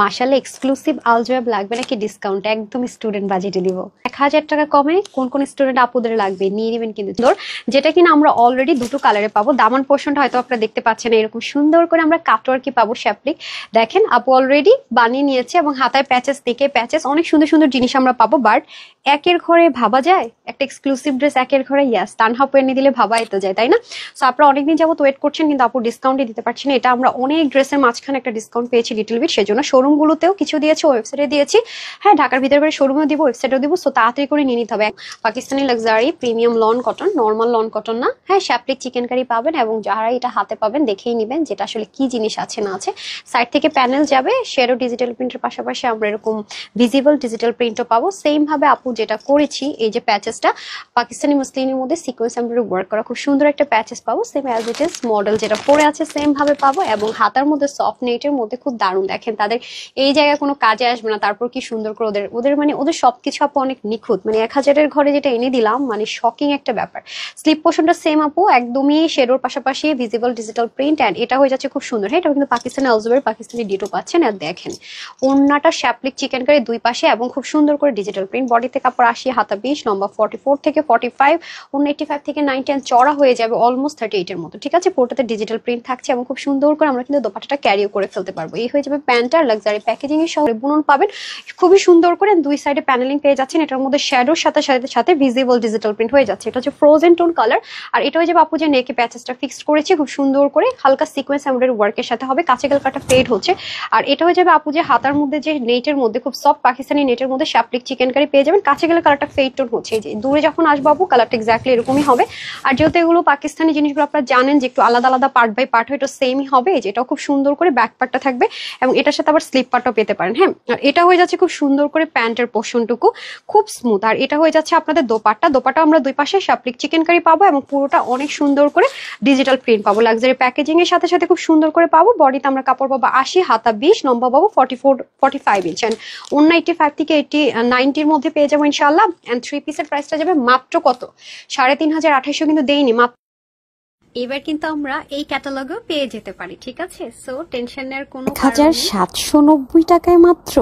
মাশাআল্লাহ এক্সক্লুসিভ আলজোয়াব লাগবে নাকি ডিসকাউন্ট একদম স্টুডেন্ট বাজেটে দিব 1000 টাকা কমে কোন কোন স্টুডেন্ট আপুদের লাগবে নিয়ে নেবেন কিন্তু যেটা কিনা আমরা অলরেডি দুটো কালারে পাবো। দামান পোর্শনটা হয়তো আপনারা দেখতে পাচ্ছেন এরকম সুন্দর করে আমরা কাটওয়ার্কি পাবো শ্যাপলিক। দেখেন আপু অলরেডি বানিয়ে নিয়েছে এবং হাতায় প্যাচেস থেকে প্যাচেস অনেক সুন্দর সুন্দর জিনিস আমরা পাবো। বাট একের ঘরে ভাবা যায় একটা এক্সক্লুসিভ ড্রেস একের ঘরে ইয়াস তানহাপু এনে দিলে ভাবাই তো যায় তাই না? সো আপনারা অনেকদিন যাবত ওয়েট করছেন কিন্তু আপু ডিসকাউন্টই দিতে পারছি না। এটা আমরা অনেক ড্রেসের মাঝখানে একটা ডিসকাউন্ট পেয়েছি লিটল বিট, সেজন্য শোরুমগুলোতেও কিছু দিয়েছি, ওয়েবসাইটে দিয়েছি। হ্যাঁ ঢাকার ভিতরে বাইরে শোরুমেও দিব, ওয়েবসাইটেও দিব। সো তাড়াতাড়ি করে নিয়ে নিতে হবে। Pakistani luxury premium loan cotton, normal loan cotton না। হ্যাঁ শ্যাপলিক চিকেন কারি পাবেন এবং যারা এটা হাতে পাবেন দেখেই নিবেন যেটা আসলে কি জিনিস আছে না আছে। সাইড থেকে প্যানেল যাবে, শেডো ডিজিটাল প্রিন্টের পাশাপাশি আমরা এরকম ভিজিবল ডিজিটাল প্রিন্টও পাবো। সেম ভাবে আপু যেটা করেছি এই যে প্যাচেসটা পাকিস্তানি মুসলিমের মধ্যে সিকোয়েন্স এমব্রয়ডারি ওয়ার্ক করা খুব সুন্দর একটা প্যাচেস পাবো। Same as it is model যেটা পরে আছে সেম ভাবে পাবো এবং হাতার মধ্যে সফট নেটের মধ্যে খুব দারুণ। দেখেন তাদের এই জায়গায় কোনো কাজে আসবে না, তারপর কি সুন্দর করে ওদের মানে ওদের সবকিছু আপু অনেক নিখুঁত। মানে 1000-এর ঘরে যেটা এনে দিলাম মানে শকিং একটা ব্যাপার। স্লিপ পোর্শনটা সেম আপু একদমই শেডোর পাশাপাশি ভিজিবল ডিজিটাল প্রিন্ট এন্ড এটা হয়ে যাচ্ছে খুব সুন্দর। হ্যাঁ এটা কিন্তু পাকিস্তানি আলজোবের পাকিস্তানি ডিটো পাচ্ছেন। আর দেখেন ওন্নাটা শ্যাপলিক চিকেন কারি দুই পাশে এবং খুব সুন্দর করে ডিজিটাল প্রিন্ট। বডিতে কাপড় 80, হাতা 20, লম্বা 44 থেকে 45, 85 থেকে 90 চড়া হয়ে যাবে অলমোস্ট 38 এর মতো। ঠিক আছে, পুরোটাতে ডিজিটাল প্রিন্ট থাকছে এবং খুব সুন্দর করে আমরা কিন্তু দোপাট্টাটা ক্যারিও করে ফেলতে পারবো। এই হয়ে যাবে প্যান্টটা। লাক্সারি প্যাকেজিং এর সহ বুনন পাবেন খুবই সুন্দর করে, দুই সাইডে প্যানেলিং পেয়ে যাচ্ছেন। এটার মধ্যে শ্যাডোর সাথে সাথে সাথে ভিজিবল ডিজিটাল প্রিন্ট হয়ে যাচ্ছে। এটা হচ্ছে ফ্রোজেন টোন কালার। আর এটা হয়ে যাবে আপু যে নেকে প্যাচেসটা ফিক্সড করেছি খুব সুন্দর করে হালকা সিকোয়েন্স এমব্রয়ডারি ওয়ার্কের সাথে হবে, কাছে গেল কাটা ফেড হচ্ছে। আর এটা হয়ে যাবে আপু যে হাতার মধ্যে যে নেটের মধ্যে খুব সফট পাকিস্তানি নেটের মধ্যে শ্যাপলিক চিকেন কারি পেয়ে যাবেন, কাছে গেলে কালারটা ফেড টোন হচ্ছে। এই যে দূরে যখন আসবো আপু কালারটা এক্স্যাক্টলি এরকমই হবে। আর যেহেতু এগুলো পাকিস্তানি জিনিসগুলো আপনারা জানেন যে একটু আলাদা আলাদা পার্ট বাই পার্ট হয়, এটা সেমই হবে। এই যে এটাও খুব সুন্দর করে ব্যাক পার্টটা থাকবে এবং এটার সাথে আবার স্লিপ পার্টও পেতে পারেন। হ্যাঁ আর এটা হয়ে যাচ্ছে খুব সুন্দর করে প্যান্টের পোর্শনটুকু খুব স্মুথ। আর এটা হয়ে যাচ্ছে আপনাদের দোপাট্টা আমরা দুই পাশে শ্যাপলিক চিকেন কারি পাবো এবং পুরোটা অনেক সুন্দর করে ডিজিটাল প্রিন্ট পাবো। লাক্সারি প্যাকেজিং এর সাথে সাথে খুব সুন্দর করে পাবো। বডিতে আমরা কাপড় পাবো 80, হাতা 20, লম্বা পাবো 45 ইঞ্চ এন্ড 195 থেকে 90-র মধ্যে পেয়ে যাবো ইনশাআল্লাহ। এন্ড 3 পিসের প্রাইসটা যাবে মাত্র কত 3500 কিন্তু দেইনি মাত্র। এবার কিন্তু আমরা এই ক্যাটালগও পেয়ে যেতে পারি। ঠিক আছে, সো টেনশনের কোনো 1790 টাকায় মাত্র।